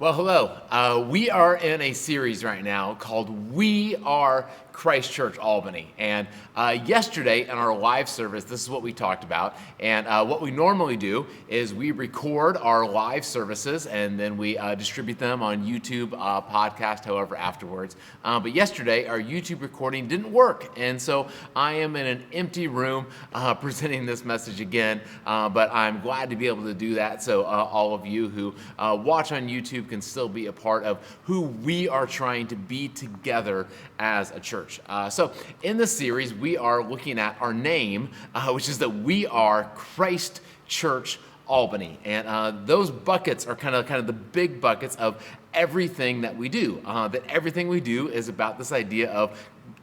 Well, hello. We are in a series right now called We Are Christ Church Albany. And yesterday in our live service, this is what we talked about. And what we normally do is we record our live services and then we distribute them on YouTube, podcast, however, afterwards. But yesterday, our YouTube recording didn't work. And so I am in an empty room presenting this message again. But I'm glad to be able to do that. So all of you who watch on YouTube can still be a part of who we are trying to be together as a church. So in this series, we are looking at our name, which is that we are Christ Church Albany. And those buckets are kind of the big buckets of everything that we do. That everything we do is about this idea of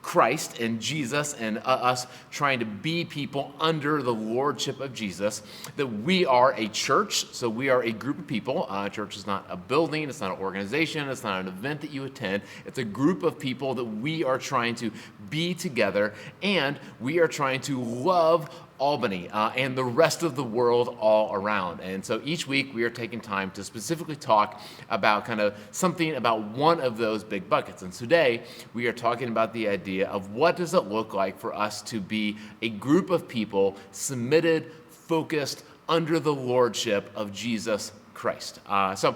Christ and Jesus and us trying to be people under the lordship of Jesus, that we are a church, so we are a group of people. Church is not a building, it's not an organization, it's not an event that you attend. It's a group of people that we are trying to be together, and we are trying to love Albany and the rest of the world all around. And so each week we are taking time to specifically talk about kind of something about one of those big buckets. And today we are talking about the idea of what does it look like for us to be a group of people submitted, focused, under the lordship of Jesus Christ. So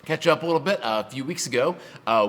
catch up a little bit. A few weeks ago,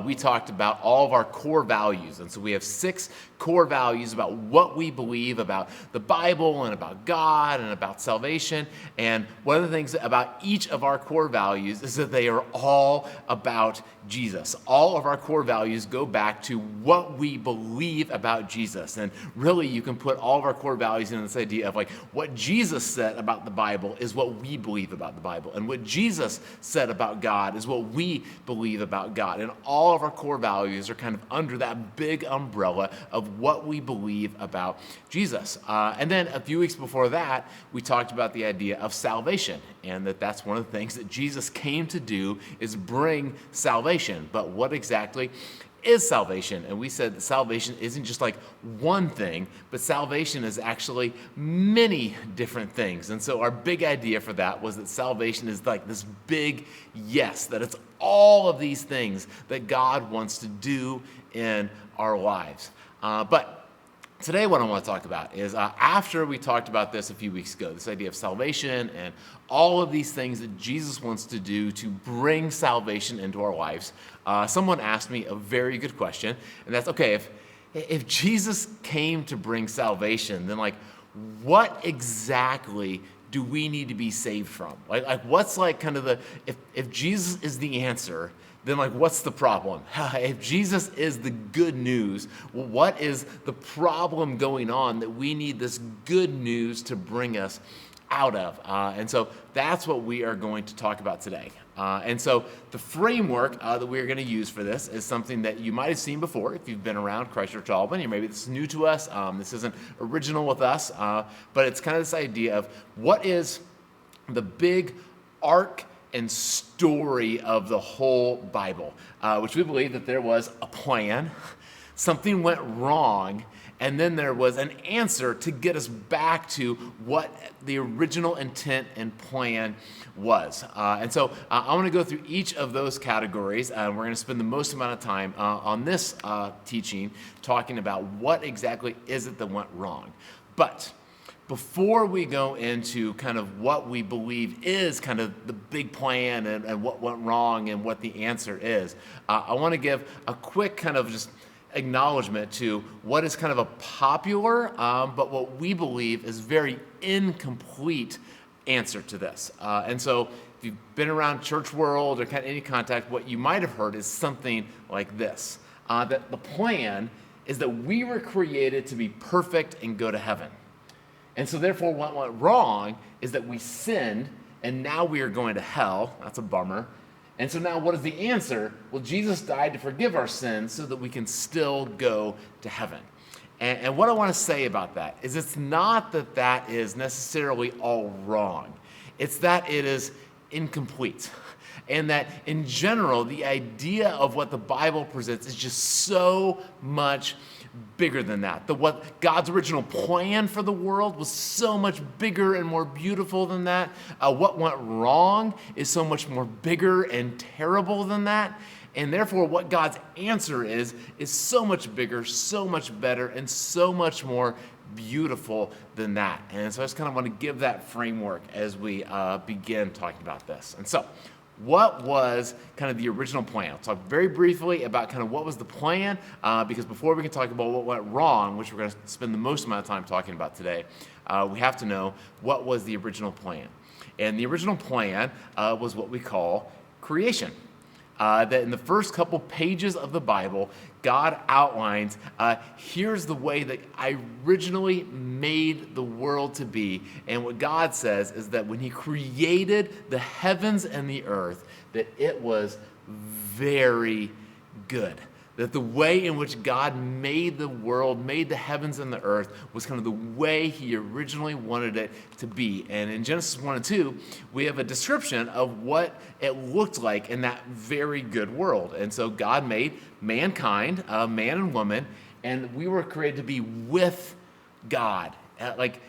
we talked about all of our core values. And so we have 6 core values about what we believe about the Bible and about God and about salvation. And one of the things about each of our core values is that they are all about Jesus. All of our core values go back to what we believe about Jesus. And really, you can put all of our core values in this idea of like what Jesus said about the Bible is what we believe about the Bible. And what Jesus said about God is what we believe about God. And all of our core values are kind of under that big umbrella of what we believe about Jesus. And then a few weeks before that, we talked about the idea of salvation, and that's one of the things that Jesus came to do is bring salvation. But what exactly is salvation? And we said that salvation isn't just like one thing, but salvation is actually many different things. And so our big idea for that was that salvation is like this big yes, that it's all of these things that God wants to do in our lives. But today what I want to talk about is after we talked about this a few weeks ago, this idea of salvation and all of these things that Jesus wants to do to bring salvation into our lives, someone asked me a very good question, and that's, okay, if Jesus came to bring salvation, then like what exactly do we need to be saved from? Like what's like kind of if Jesus is the answer, then like what's the problem? If Jesus is the good news, well, what is the problem going on that we need this good news to bring us out of? And so that's what we are going to talk about today. And so the framework that we're going to use for this is something that you might have seen before if you've been around Christ Church Albany, or maybe this is new to us. This isn't original with us, but it's kind of this idea of what is the big arc and story of the whole Bible, which we believe that there was a plan, something went wrong, and then there was an answer to get us back to what the original intent and plan was. And so I want to go through each of those categories. We're going to spend the most amount of time on this teaching talking about what exactly is it that went wrong. But before we go into kind of what we believe is kind of the big plan and what went wrong and what the answer is, I want to give a quick kind of just acknowledgement to what is kind of a popular, but what we believe is very incomplete answer to this. And so if you've been around church world or kind of any contact, what you might have heard is something like this, that the plan is that we were created to be perfect and go to heaven. And so therefore what went wrong is that we sinned and now we are going to hell. That's a bummer. And so now what is the answer? Well, Jesus died to forgive our sins so that we can still go to heaven. And what I want to say about that is it's not that that is necessarily all wrong. It's that it is incomplete. And that in general, the idea of what the Bible presents is just so much bigger than that. What God's original plan for the world was so much bigger and more beautiful than that. What went wrong is so much more bigger and terrible than that. And therefore, what God's answer is so much bigger, so much better, and so much more beautiful than that. And so I just kind of want to give that framework as we begin talking about this. And so, what was kind of the original plan? I'll talk very briefly about kind of what was the plan, because before we can talk about what went wrong, which we're going to spend the most amount of time talking about today, we have to know what was the original plan. And the original plan was what we call creation. That in the first couple pages of the Bible, God outlines, here's the way that I originally made the world to be. And what God says is that when he created the heavens and the earth, that it was very good. That the way in which God made the world, made the heavens and the earth, was kind of the way he originally wanted it to be. And in Genesis 1 and 2, we have a description of what it looked like in that very good world. And so God made mankind, man and woman, and we were created to be with God, like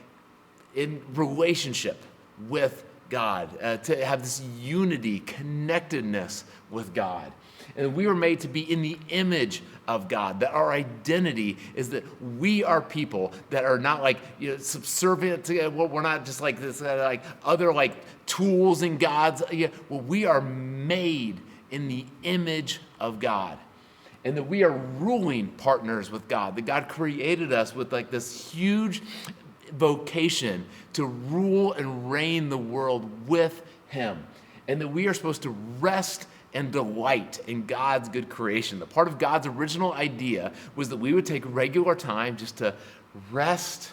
in relationship with God, to have this unity, connectedness with God. And we were made to be in the image of God, that our identity is that we are people that are not like, subservient to, well, we're not just like this, like other like tools in God's, well, we are made in the image of God. And that we are ruling partners with God, that God created us with like this huge vocation to rule and reign the world with him. And that we are supposed to rest and delight in God's good creation. The part of God's original idea was that we would take regular time just to rest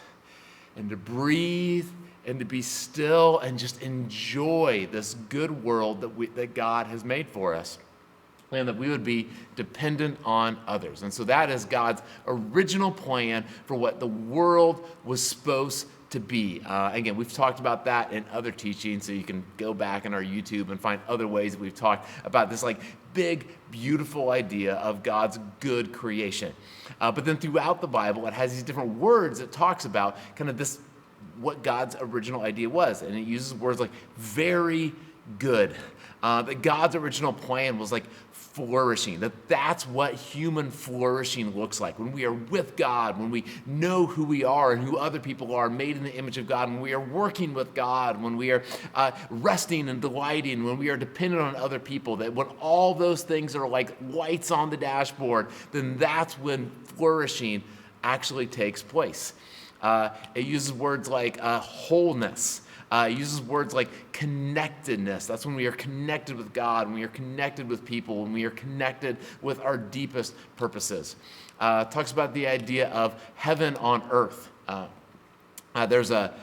and to breathe and to be still and just enjoy this good world that God has made for us. And that we would be dependent on others. And so that is God's original plan for what the world was supposed to be. Again, we've talked about that in other teachings, so you can go back in our YouTube and find other ways that we've talked about this like big, beautiful idea of God's good creation. But then throughout the Bible, it has these different words it talks about kind of this, what God's original idea was. And it uses words like very good. That God's original plan was like flourishing, that's what human flourishing looks like. When we are with God, when we know who we are and who other people are, made in the image of God, when we are working with God, when we are resting and delighting, when we are dependent on other people, that when all those things are like lights on the dashboard, then that's when flourishing actually takes place. It uses words like wholeness. It uses words like connectedness. That's when we are connected with God, when we are connected with people, when we are connected with our deepest purposes. Talks about the idea of heaven on earth. There's a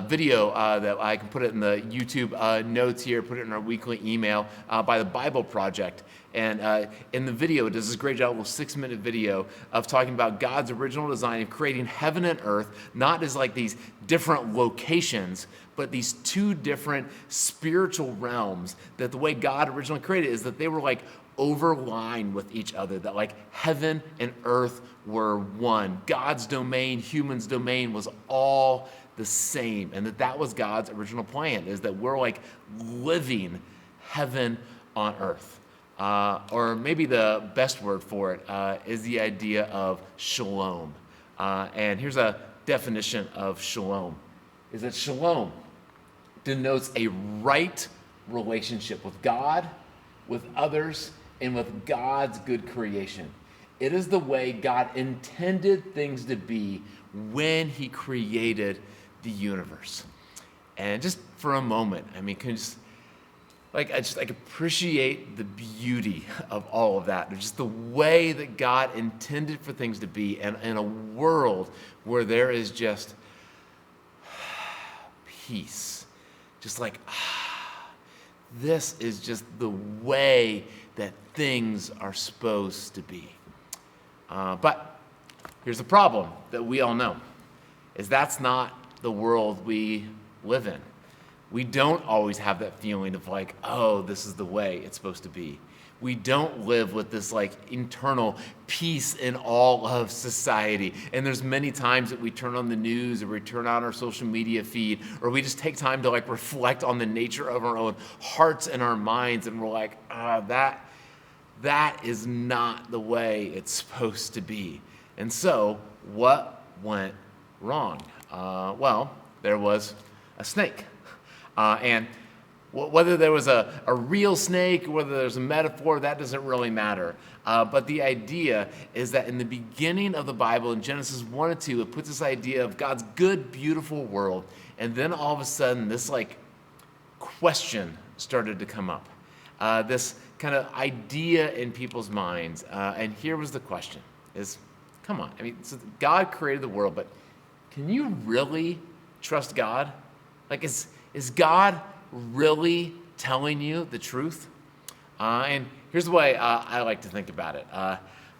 video that I can put it in the YouTube notes here, put it in our weekly email by the Bible Project. And in the video, it does this great job, a little 6-minute video of talking about God's original design of creating heaven and earth, not as like these different locations, but these two different spiritual realms, that the way God originally created is that they were like overlined with each other, that like heaven and earth were one. God's domain, human's domain was all the same. And that was God's original plan, is that we're like living heaven on earth. Or maybe the best word for it is the idea of shalom. And here's a definition of shalom, is that shalom denotes a right relationship with God, with others, and with God's good creation. It is the way God intended things to be when he created the universe. And just for a moment, I mean, can you just I appreciate the beauty of all of that. Just the way that God intended for things to be, and in a world where there is just peace. Just like, this is just the way that things are supposed to be. But here's the problem that we all know, is that's not the world we live in. We don't always have that feeling of like, oh, this is the way it's supposed to be. We don't live with this like internal peace in all of society. And there's many times that we turn on the news or we turn on our social media feed, or we just take time to like reflect on the nature of our own hearts and our minds. And we're like, that is not the way it's supposed to be. And so what went wrong? Well, there was a snake. And whether there was a real snake, whether there's a metaphor, that doesn't really matter. But the idea is that in the beginning of the Bible, in Genesis 1 and 2, it puts this idea of God's good, beautiful world. And then all of a sudden, this like question started to come up. This kind of idea in people's minds. And here was the question is, come on. I mean, so God created the world, but can you really trust God? Like, is God really telling you the truth? And here's the way I like to think about it.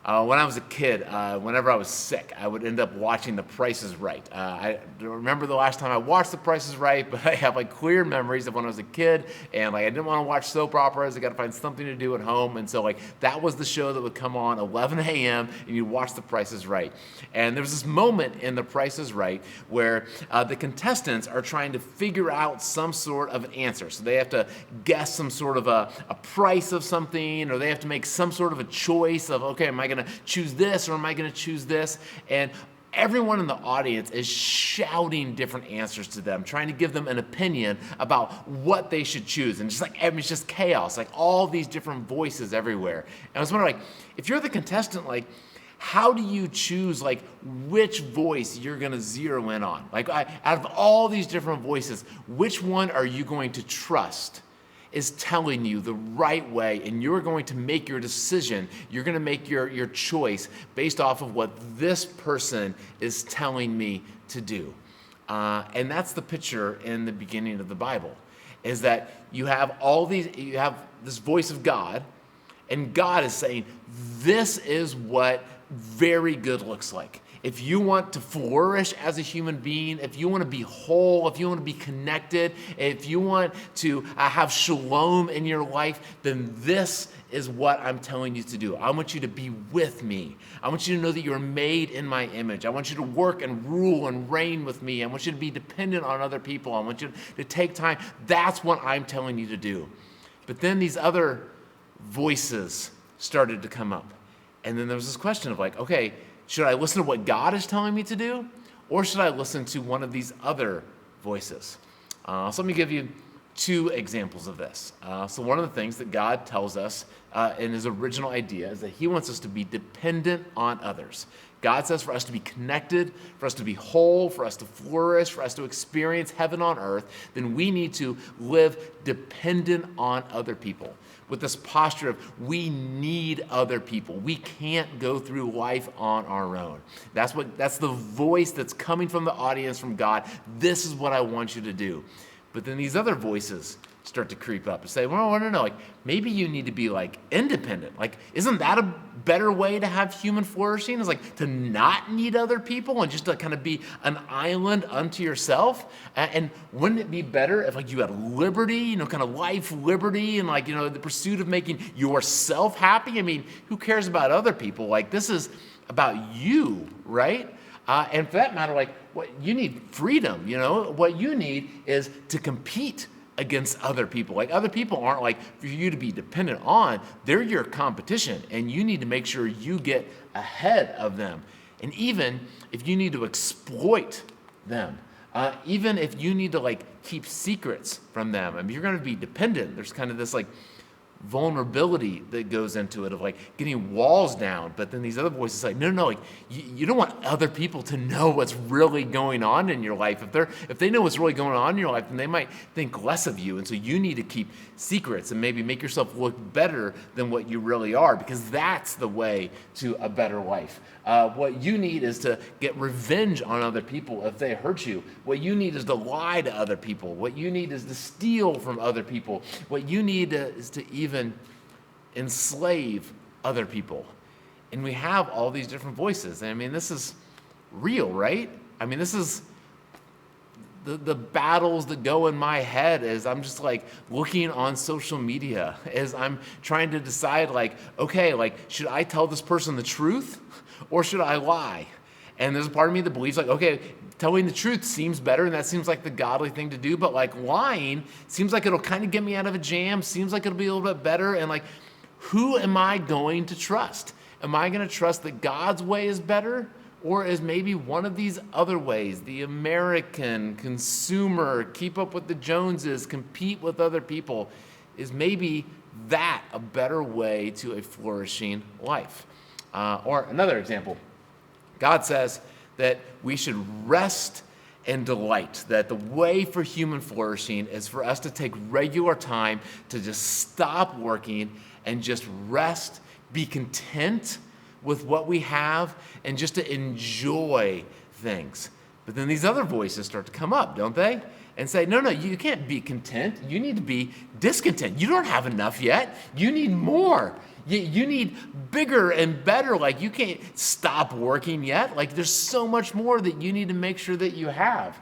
When I was a kid, whenever I was sick, I would end up watching The Price is Right. I don't remember the last time I watched The Price is Right, but I have like clear memories of when I was a kid, and like I didn't want to watch soap operas. I got to find something to do at home, and so like that was the show that would come on 11 a.m. and you'd watch The Price is Right. And there was this moment in The Price is Right where the contestants are trying to figure out some sort of an answer. So they have to guess some sort of a price of something, or they have to make some sort of a choice of, okay, am I going to choose this or am I going to choose this? And everyone in the audience is shouting different answers to them, trying to give them an opinion about what they should choose. And just like, it's just chaos, like all these different voices everywhere. And I was wondering, like, if you're the contestant, like, how do you choose like which voice you're going to zero in on? Like out of all these different voices, which one are you going to trust is telling you the right way, and you're going to make your decision, you're going to make your choice based off of what this person is telling me to do. And that's the picture in the beginning of the Bible, is that you have this voice of God, and God is saying, this is what very good looks like. If you want to flourish as a human being, if you want to be whole, if you want to be connected, if you want to have shalom in your life, then this is what I'm telling you to do. I want you to be with me. I want you to know that you're made in my image. I want you to work and rule and reign with me. I want you to be dependent on other people. I want you to take time. That's what I'm telling you to do. But then these other voices started to come up. And then there was this question of like, okay, should I listen to what God is telling me to do, or should I listen to one of these other voices? So let me give you two examples of this. So one of the things that God tells us in his original idea is that he wants us to be dependent on others. God says for us to be connected, for us to be whole, for us to flourish, for us to experience heaven on earth, then we need to live dependent on other people, with this posture of we need other people. We can't go through life on our own. That's the voice that's coming from the audience, from God. This is what I want you to do. But then these other voices start to creep up and say, well, I don't know, like maybe you need to be like independent. Like, isn't that a better way to have human flourishing? Is like to not need other people and just to kind of be an island unto yourself? And wouldn't it be better if like you had liberty, kind of life liberty, and like, the pursuit of making yourself happy? I mean, who cares about other people? Like, this is about you, right? And for that matter, like, what you need freedom, what you need is to compete against other people. Like, other people aren't like for you to be dependent on. They're your competition, and you need to make sure you get ahead of them. And even if you need to exploit them, even if you need to like keep secrets from them, I mean, you're going to be dependent. There's kind of this like vulnerability that goes into it of like getting walls down. But then these other voices like, no, like you don't want other people to know what's really going on in your life. If they know what's really going on in your life, then they might think less of you. And so you need to keep secrets and maybe make yourself look better than what you really are, because that's the way to a better life. What you need is to get revenge on other people if they hurt you. What you need is to lie to other people. What you need is to steal from other people. What you need is to even enslave other people. And we have all these different voices. And I mean, this is real, right? I mean, this is the battles that go in my head as I'm just like looking on social media, as I'm trying to decide like, okay, like, should I tell this person the truth or should I lie? And there's a part of me that believes like, okay, telling the truth seems better and that seems like the godly thing to do, but like lying seems like it'll kind of get me out of a jam, seems like it'll be a little bit better. And like, who am I going to trust? Am I going to trust that God's way is better? Or is maybe one of these other ways, the American consumer, keep up with the Joneses, compete with other people, is maybe that a better way to a flourishing life? Or another example, God says that we should rest and delight, that the way for human flourishing is for us to take regular time to just stop working and just rest, be content with what we have, and just to enjoy things. But then these other voices start to come up, don't they? And say, no, you can't be content. You need to be discontent. You don't have enough yet. You need more. You need bigger and better. Like, you can't stop working yet. Like, there's so much more that you need to make sure that you have.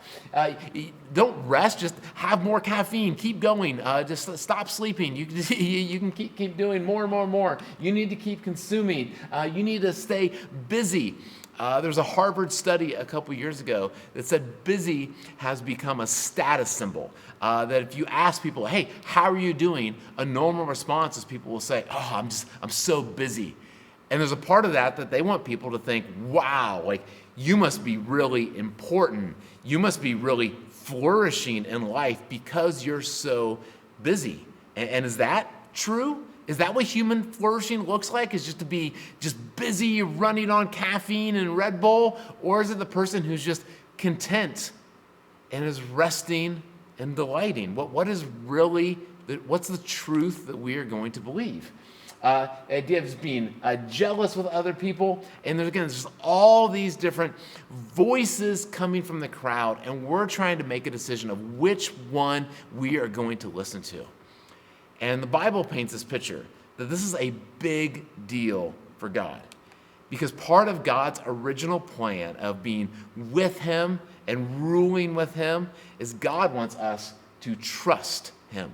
Don't rest. Just have more caffeine. Keep going. Just stop sleeping. You can keep doing more and more and more. You need to keep consuming. You need to stay busy. There's a Harvard study a couple years ago that said busy has become a status symbol. That if you ask people, hey, how are you doing? A normal response is people will say, oh, I'm so busy. And there's a part of that they want people to think, wow, like you must be really important. You must be really flourishing in life because you're so busy. And is that true? Is that what human flourishing looks like? Is just to be just busy running on caffeine and Red Bull? Or is it the person who's just content and is resting and delighting? What's the truth that we are going to believe? The idea of just being jealous with other people. And there's all these different voices coming from the crowd, and we're trying to make a decision of which one we are going to listen to. And the Bible paints this picture that this is a big deal for God, because part of God's original plan of being with him and ruling with him is God wants us to trust him.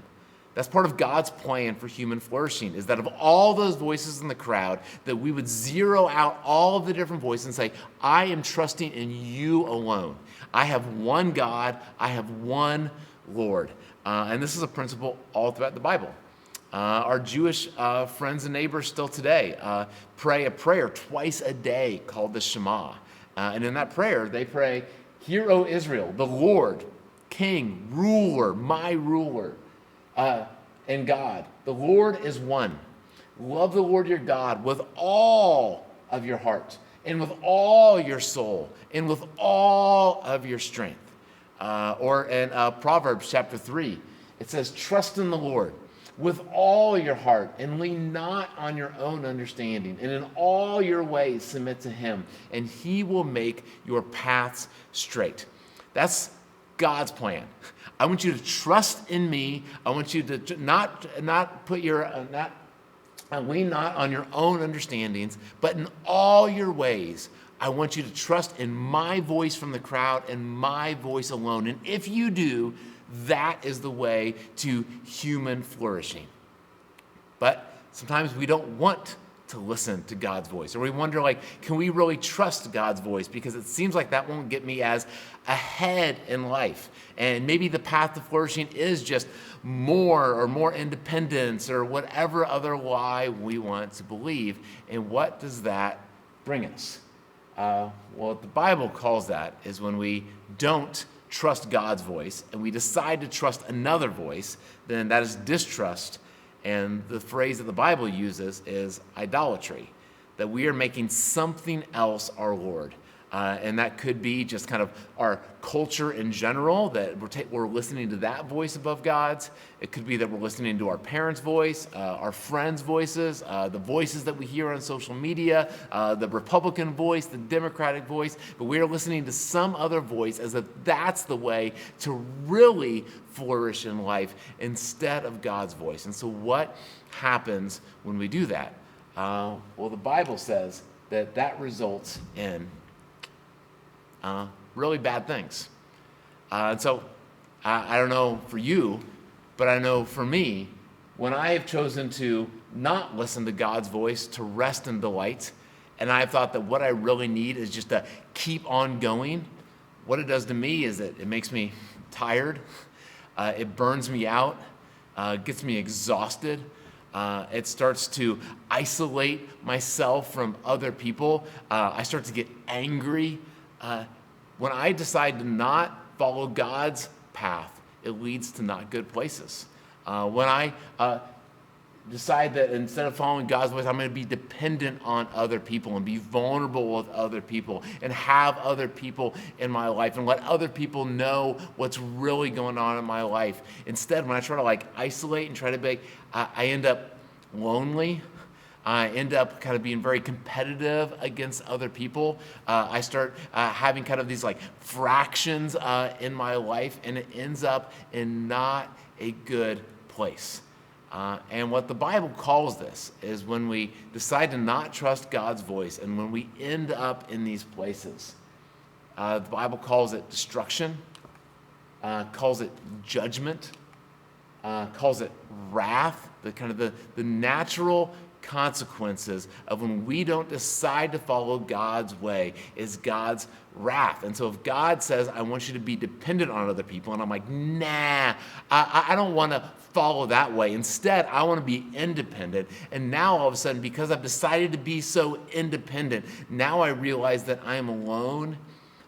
That's part of God's plan for human flourishing, is that of all those voices in the crowd, that we would zero out all of the different voices and say, I am trusting in you alone. I have one God. I have one Lord. And this is a principle all throughout the Bible. Our Jewish friends and neighbors still today pray a prayer twice a day called the Shema. And in that prayer, they pray, Hear, O Israel, the Lord, King, ruler, my ruler, and God. The Lord is one. Love the Lord your God with all of your heart, and with all your soul, and with all of your strength. Or in Proverbs chapter 3, it says, Trust in the Lord with all your heart, and lean not on your own understanding, and in all your ways submit to him, and he will make your paths straight. That's God's plan. I want you to trust in me. I want you to not put your lean not on your own understandings, but in all your ways, I want you to trust in my voice from the crowd and my voice alone. And if you do, that is the way to human flourishing. But sometimes we don't want to listen to God's voice, or we wonder, like, can we really trust God's voice? Because it seems like that won't get me as ahead in life. And maybe the path to flourishing is just more independence, or whatever other lie we want to believe. And what does that bring us? What the Bible calls that is when we don't trust God's voice and we decide to trust another voice, then that is distrust. And the phrase that the Bible uses is idolatry, that we are making something else our Lord. And that could be just kind of our culture in general, that we're listening to that voice above God's. It could be that we're listening to our parents' voice, our friends' voices, the voices that we hear on social media, the Republican voice, the Democratic voice, but we are listening to some other voice as if that's the way to really flourish in life instead of God's voice. And so what happens when we do that? Well, the Bible says that results in really bad things. And so I don't know for you, but I know for me, when I have chosen to not listen to God's voice, to rest and delight, and I've thought that what I really need is just to keep on going, what it does to me is that it makes me tired, it burns me out, gets me exhausted. It starts to isolate myself from other people. I start to get angry. When I decide to not follow God's path, it leads to not good places. When I decide that instead of following God's voice, I'm going to be dependent on other people and be vulnerable with other people and have other people in my life and let other people know what's really going on in my life. Instead, when I try to isolate and try to be, I end up lonely. I end up kind of being very competitive against other people. I start having kind of these fractions in my life, and it ends up in not a good place. And what the Bible calls this is when we decide to not trust God's voice and when we end up in these places. The Bible calls it destruction, calls it judgment, calls it wrath, the natural consequences of when we don't decide to follow God's way is God's wrath. And so if God says, I want you to be dependent on other people, and I'm like, nah, I don't want to follow that way. Instead, I want to be independent. And now all of a sudden, because I've decided to be so independent, now I realize that I am alone.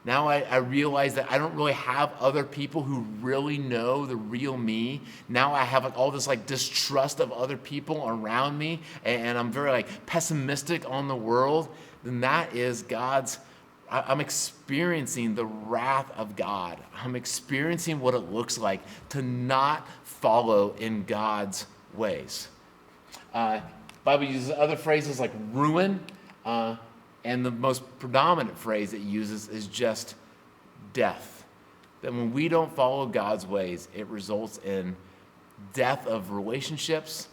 Now I realize that I don't really have other people who really know the real me. Now I have all this distrust of other people around me, and I'm very pessimistic on the world. Then that is I'm experiencing the wrath of God. I'm experiencing what it looks like to not follow in God's ways. Bible uses other phrases like ruin, and the most predominant phrase it uses is just death. That when we don't follow God's ways, it results in death of relationships,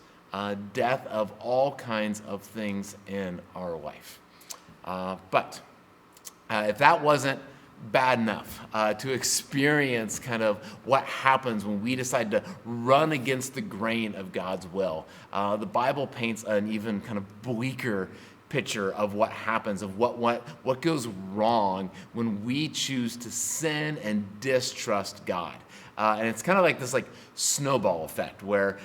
death of all kinds of things in our life. But if that wasn't bad enough to experience kind of what happens when we decide to run against the grain of God's will, the Bible paints an even kind of bleaker picture of what happens, of what goes wrong when we choose to sin and distrust God. And it's kind of like this snowball effect where,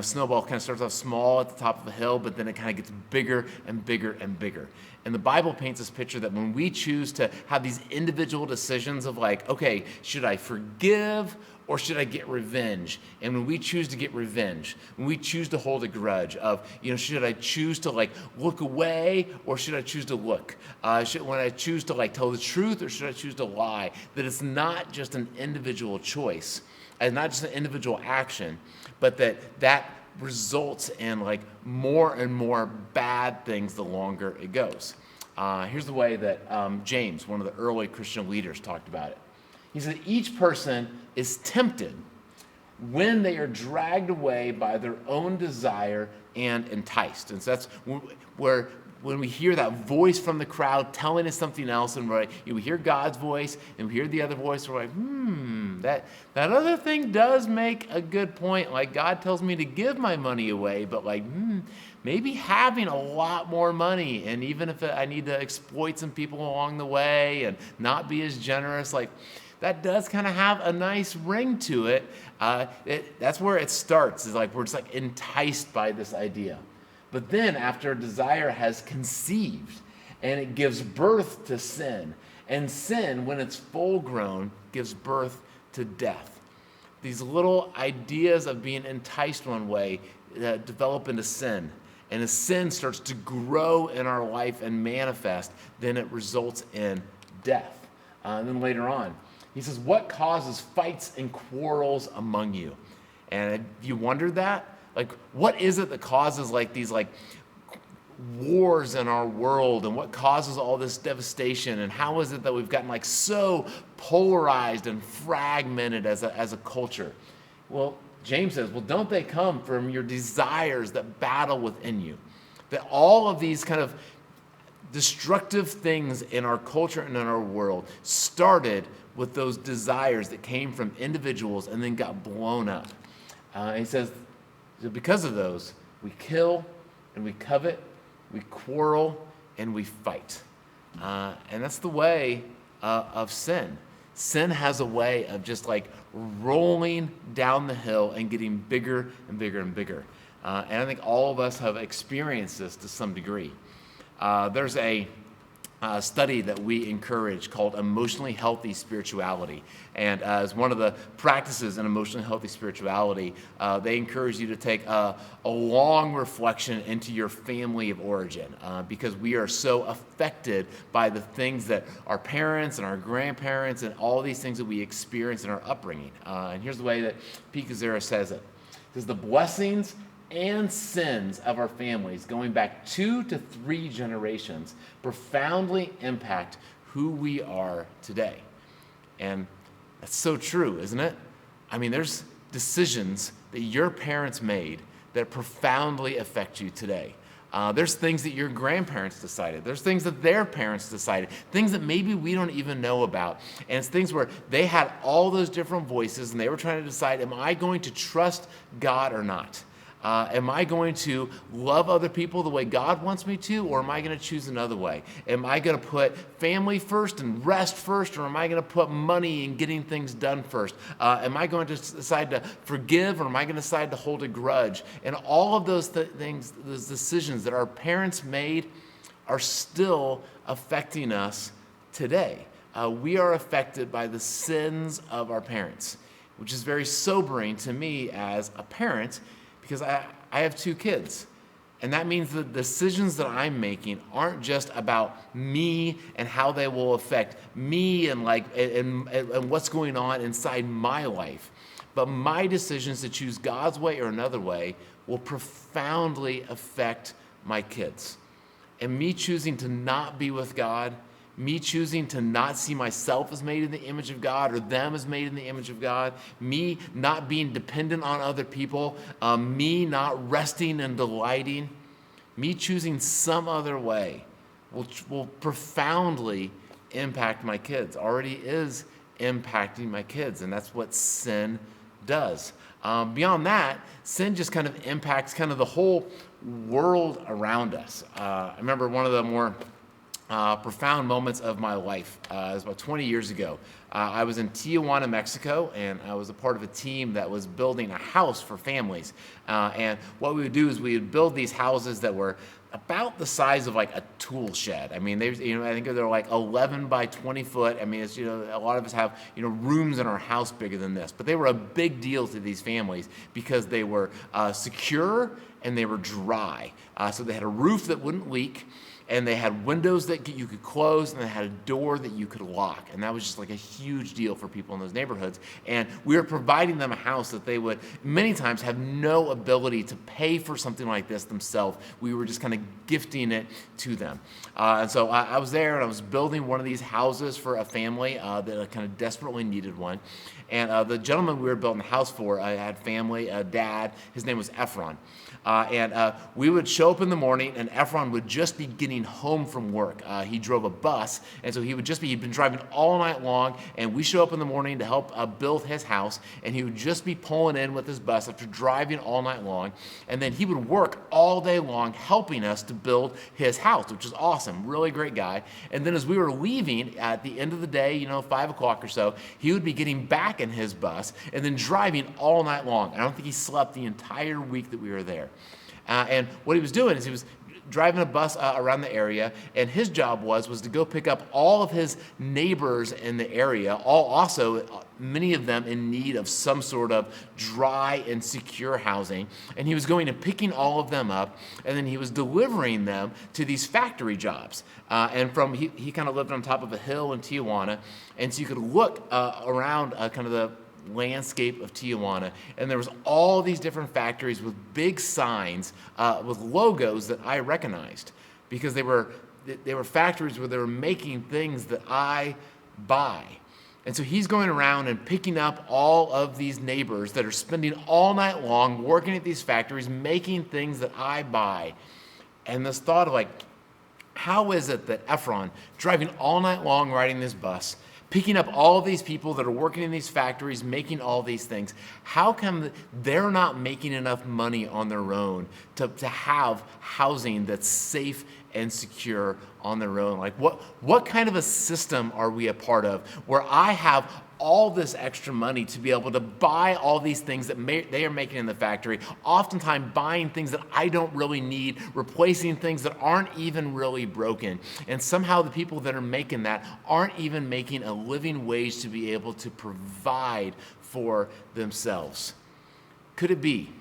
snowball kind of starts off small at the top of a hill, but then it kind of gets bigger and bigger and bigger. And the Bible paints this picture that when we choose to have these individual decisions of okay, should I forgive or should I get revenge? And when we choose to get revenge, when we choose to hold a grudge of, should I choose to look away or should I choose to look? When I choose to tell the truth or should I choose to lie? That it's not just an individual choice, and not just an individual action, but that results in more and more bad things the longer it goes. Here's the way that James, one of the early Christian leaders, talked about it. He said, each person is tempted when they are dragged away by their own desire and enticed. And so that's where when we hear that voice from the crowd telling us something else, and we hear God's voice and we hear the other voice, we're that other thing does make a good point. God tells me to give my money away, but maybe having a lot more money, and even if I need to exploit some people along the way and not be as generous, that does kind of have a nice ring to it. That's where it starts, is we're just enticed by this idea. But then after desire has conceived and it gives birth to sin, and sin, when it's full grown, gives birth to death. These little ideas of being enticed one way develop into sin. And as sin starts to grow in our life and manifest, then it results in death. And then later on, he says, what causes fights and quarrels among you? And have you wondered that? What is it that causes these wars in our world, and what causes all this devastation, and how is it that we've gotten so polarized and fragmented as a culture? Well, James says, don't they come from your desires that battle within you? That all of these kind of destructive things in our culture and in our world started with those desires that came from individuals and then got blown up. And he says, because of those, we kill and we covet, we quarrel and we fight. And that's the way of sin. Sin has a way of just like rolling down the hill and getting bigger and bigger and bigger. And I think all of us have experienced this to some degree. There's a study that we encourage called emotionally healthy spirituality. And as one of the practices in emotionally healthy spirituality, they encourage you to take a long reflection into your family of origin, because we are so affected by the things that our parents and our grandparents and all these things that we experience in our upbringing. And here's the way that Picazzera says it. It says, the blessings and sins of our families going back 2 to 3 generations profoundly impact who we are today. And that's so true, isn't it? I mean, there's decisions that your parents made that profoundly affect you today. There's things that your grandparents decided. There's things that their parents decided. Things that maybe we don't even know about. And it's things where they had all those different voices and they were trying to decide, am I going to trust God or not? Am I going to love other people the way God wants me to, or am I going to choose another way? Am I going to put family first and rest first, or am I going to put money and getting things done first? Am I going to decide to forgive, or am I going to decide to hold a grudge? And all of those things, those decisions that our parents made are still affecting us today. We are affected by the sins of our parents, which is very sobering to me as a parent, because I have 2 kids. And that means the decisions that I'm making aren't just about me and how they will affect me and what's going on inside my life. But my decisions to choose God's way or another way will profoundly affect my kids. And me choosing to not be with God, me choosing to not see myself as made in the image of God or them as made in the image of God, me not being dependent on other people, me not resting and delighting, me choosing some other way will profoundly impact my kids, already is impacting my kids, and that's what sin does. Beyond that, sin just kind of impacts kind of the whole world around us. I remember one of the more profound moments of my life. It was about 20 years ago. I was in Tijuana, Mexico, and I was a part of a team that was building a house for families. And what we would do is we would build these houses that were about the size of like a tool shed. I mean, I think they're like 11 by 20 foot. I mean, it's, a lot of us have, rooms in our house bigger than this, but they were a big deal to these families because they were secure and they were dry. So they had a roof that wouldn't leak, and they had windows that you could close, and they had a door that you could lock. And that was just like a huge deal for people in those neighborhoods. And we were providing them a house that they would many times have no ability to pay for something like this themselves. We were just kind of gifting it to them. And so I was there, and I was building one of these houses for a family that kind of desperately needed one. And the gentleman we were building the house for had family, a dad. His name was Ephron. And we would show up in the morning, and Ephron would just be getting home from work. He drove a bus, and so he'd been driving all night long, and we show up in the morning to help build his house, and he would just be pulling in with his bus after driving all night long, and then he would work all day long helping us to build his house, which is awesome, really great guy. And then as we were leaving at the end of the day, 5 o'clock or so, he would be getting back in his bus and then driving all night long. I don't think he slept the entire week that we were there. And what he was doing is he was driving a bus around the area, and his job was to go pick up all of his neighbors in the area, many of them in need of some sort of dry and secure housing. And he was going and picking all of them up, and then he was delivering them to these factory jobs. He kind of lived on top of a hill in Tijuana, and so you could look around kind of the landscape of Tijuana, and there was all these different factories with big signs with logos that I recognized, because they were factories where they were making things that I buy. And so he's going around and picking up all of these neighbors that are spending all night long working at these factories, making things that I buy. And this thought of how is it that Ephron, driving all night long riding this bus, picking up all these people that are working in these factories, making all these things, how come they're not making enough money on their own to have housing that's safe and secure on their own? Like what kind of a system are we a part of where I have all this extra money to be able to buy all these things that they are making in the factory, oftentimes buying things that I don't really need, replacing things that aren't even really broken. And somehow the people that are making that aren't even making a living wage to be able to provide for themselves. Could it be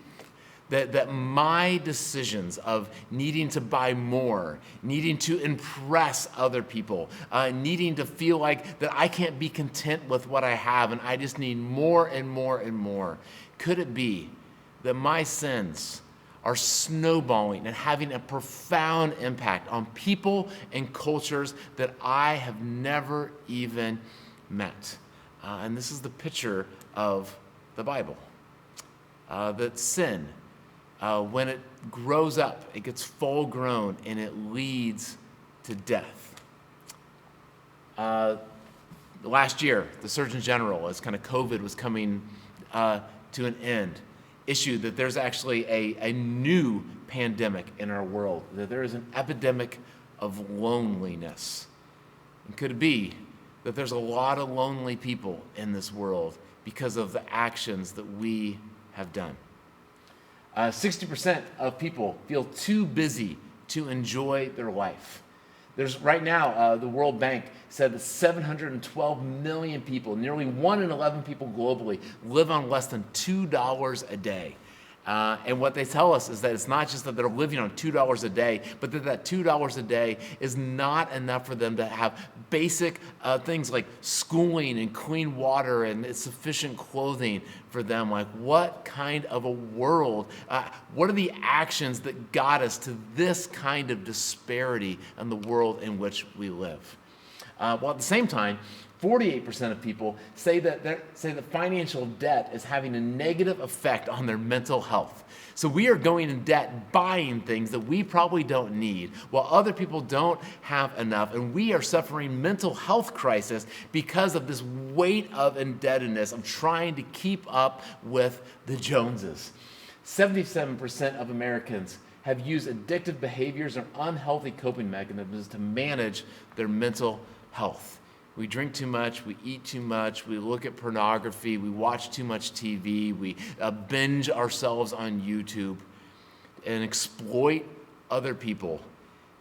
that my decisions of needing to buy more, needing to impress other people, needing to feel like that I can't be content with what I have and I just need more and more and more, could it be that my sins are snowballing and having a profound impact on people and cultures that I have never even met? And this is the picture of the Bible. That sin, when it grows up, it gets full grown and it leads to death. Last year, the Surgeon General, as kind of COVID was coming to an end, issued that there's actually a new pandemic in our world, that there is an epidemic of loneliness. And could it be that there's a lot of lonely people in this world because of the actions that we have done? 60% of people feel too busy to enjoy their life. There's right now, the World Bank said that 712 million people, nearly 1 in 11 people globally, live on less than $2 a day. And what they tell us is that it's not just that they're living on $2 a day, but that $2 a day is not enough for them to have basic things like schooling and clean water and sufficient clothing for them. Like, what kind of a world, what are the actions that got us to this kind of disparity in the world in which we live? While at the same time, 48% of people say that financial debt is having a negative effect on their mental health. So we are going in debt buying things that we probably don't need, while other people don't have enough, and we are suffering mental health crisis because of this weight of indebtedness of trying to keep up with the Joneses. 77% of Americans have used addictive behaviors or unhealthy coping mechanisms to manage their mental health. We drink too much, we eat too much, we look at pornography, we watch too much TV, we binge ourselves on YouTube and exploit other people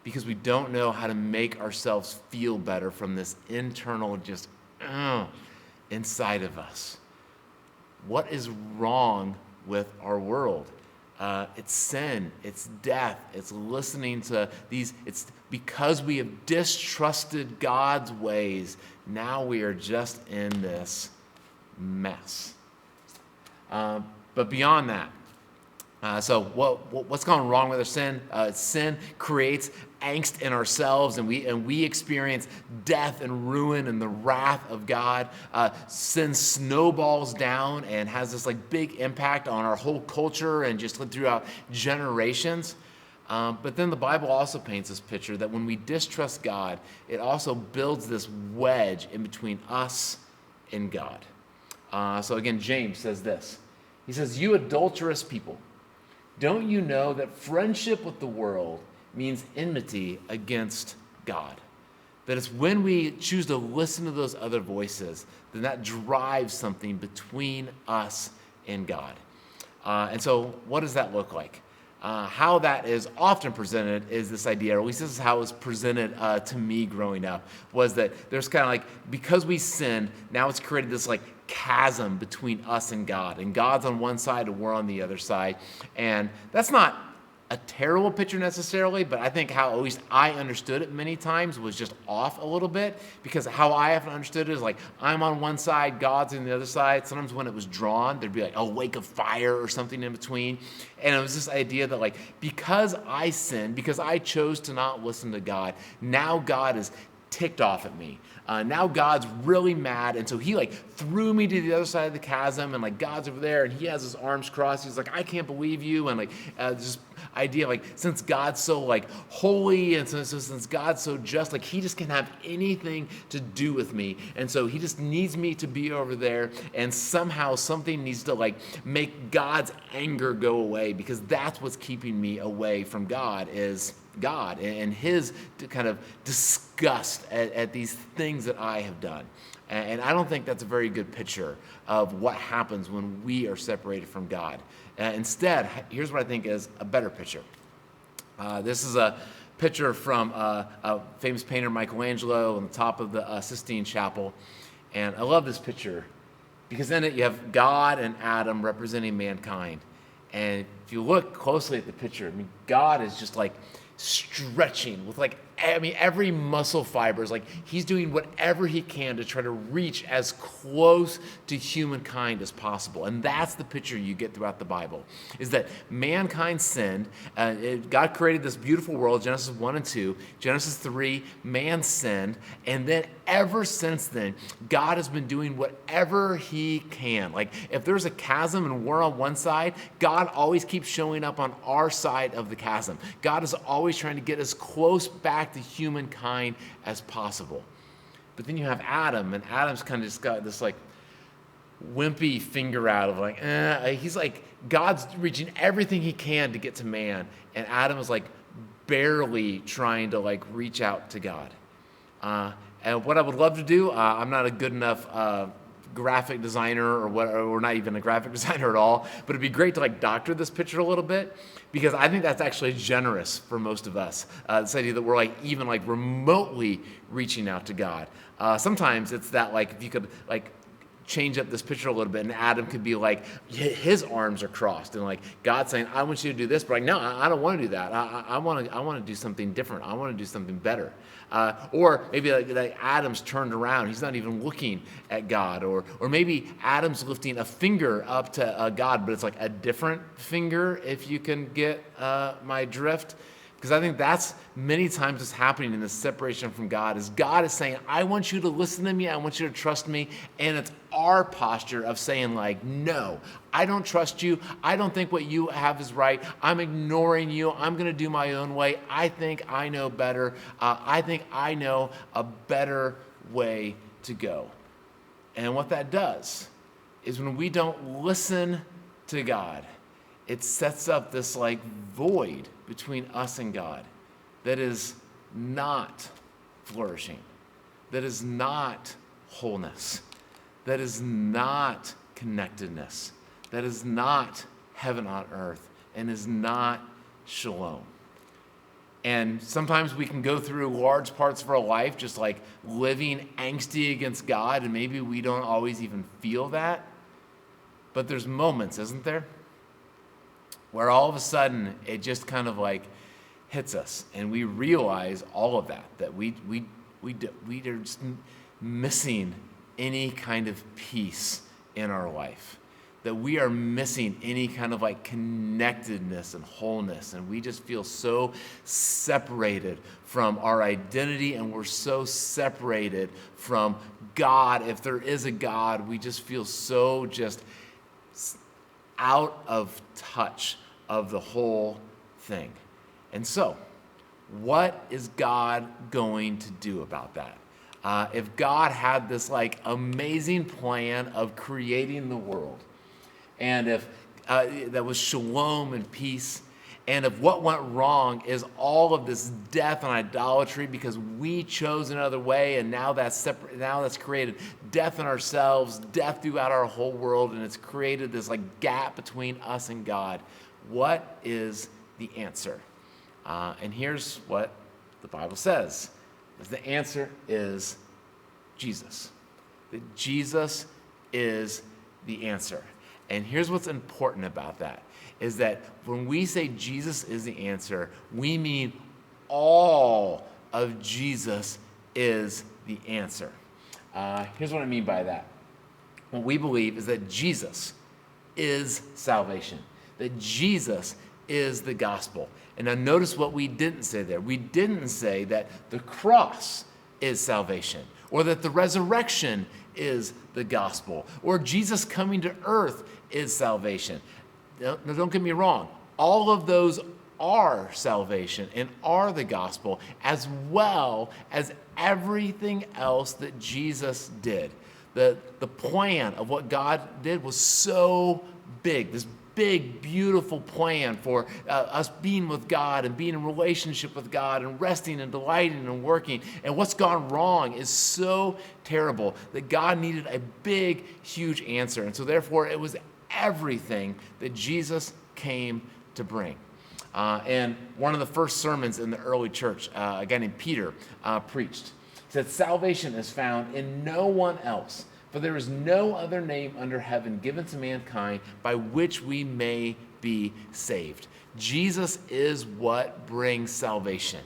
because we don't know how to make ourselves feel better from this internal just inside of us. What is wrong with our world? It's sin, it's death, it's listening to these, it's because we have distrusted God's ways, now we are just in this mess. But beyond that, so what's gone wrong with our sin? Sin creates angst in ourselves, and we experience death and ruin and the wrath of God. Sin snowballs down and has this like big impact on our whole culture and just throughout generations. But then the Bible also paints this picture that when we distrust God, it also builds this wedge in between us and God. So again, James says this. He says, "You adulterous people, don't you know that friendship with the world means enmity against God?" That it's when we choose to listen to those other voices, then that drives something between us and God. And so what does that look like? How that is often presented is this idea, or at least this is how it was presented to me growing up, was that there's kind of like, because we sinned, now it's created this like chasm between us and God. And God's on one side and we're on the other side. And that's not a terrible picture necessarily, but I think how at least I understood it many times was just off a little bit, because how I often understood it is like, I'm on one side, God's on the other side. Sometimes when it was drawn, there'd be like a wake of fire or something in between. And it was this idea that like, because I sinned, because I chose to not listen to God, now God is ticked off at me. Now God's really mad, and so he like threw me to the other side of the chasm, and like God's over there, and he has his arms crossed. He's like, I can't believe you, and like this idea like since God's so like holy, and since God's so just, like he just can't have anything to do with me, and so he just needs me to be over there, and somehow something needs to like make God's anger go away, because that's what's keeping me away from God is God and his kind of disgust at these things that I have done. And I don't think that's a very good picture of what happens when we are separated from God. Instead, here's what I think is a better picture. This is a picture from a famous painter, Michelangelo, on the top of the Sistine Chapel. And I love this picture because in it you have God and Adam representing mankind. And if you look closely at the picture, I mean, God is just like stretching with like, I mean, every muscle fiber is like he's doing whatever he can to try to reach as close to humankind as possible. And that's the picture you get throughout the Bible, is that mankind sinned. God created this beautiful world, Genesis 1 and 2. Genesis 3, man sinned. And then ever since then, God has been doing whatever he can. Like if there's a chasm and we're on one side, God always keeps showing up on our side of the chasm. God is always trying to get as close back to humankind as possible. But then you have Adam, and Adam's kind of just got this like wimpy finger out of like, he's like, God's reaching everything he can to get to man, and Adam is like barely trying to like reach out to God. And what I would love to do, I'm not a good enough graphic designer or not even a graphic designer at all, but it'd be great to like doctor this picture a little bit, because I think that's actually generous for most of us. This idea that we're like even like remotely reaching out to God. Sometimes it's that like if you could like change up this picture a little bit, and Adam could be like, his arms are crossed, and like God's saying, I want you to do this, but like, no, I don't want to do that. I want to do something different. I want to do something better. Or maybe like Adam's turned around. He's not even looking at God. Or maybe Adam's lifting a finger up to God, but it's like a different finger, if you can get my drift. Because I think that's many times what's happening in this separation from God, is God is saying, I want you to listen to me, I want you to trust me, and it's our posture of saying like, no, I don't trust you, I don't think what you have is right, I'm ignoring you, I'm going to do my own way, I think I know better, I think I know a better way to go. And what that does is when we don't listen to God, it sets up this like void between us and God that is not flourishing, that is not wholeness, that is not connectedness, that is not heaven on earth, and is not shalom. And sometimes we can go through large parts of our life just like living angsty against God, and maybe we don't always even feel that. But there's moments, isn't there, where all of a sudden it just kind of like hits us, and we realize all of that we are just missing any kind of peace in our life, that we are missing any kind of like connectedness and wholeness, and we just feel so separated from our identity, and we're so separated from God. If there is a God, we just feel so just out of touch of the whole thing. And so, what is God going to do about that? If God had this like amazing plan of creating the world, and if that was shalom and peace, and if what went wrong is all of this death and idolatry because we chose another way, and now that's created death in ourselves, death throughout our whole world, and it's created this like gap between us and God. What is the answer? And here's what the Bible says. The answer is Jesus. That Jesus is the answer. And here's what's important about that, is that when we say Jesus is the answer, we mean all of Jesus is the answer. Here's what I mean by that. What we believe is that Jesus is salvation, that Jesus is the gospel. And now notice what we didn't say there. We didn't say that the cross is salvation, or that the resurrection is the gospel, or Jesus coming to earth is salvation. No, don't get me wrong. All of those are salvation and are the gospel, as well as everything else that Jesus did. The plan of what God did was so big, this big, beautiful plan for us being with God and being in relationship with God and resting and delighting and working. And what's gone wrong is so terrible that God needed a big, huge answer. And so therefore, it was everything that Jesus came to bring. And one of the first sermons in the early church, a guy named Peter preached. He said, "Salvation is found in no one else, for there is no other name under heaven given to mankind by which we may be saved." Jesus is what brings salvation.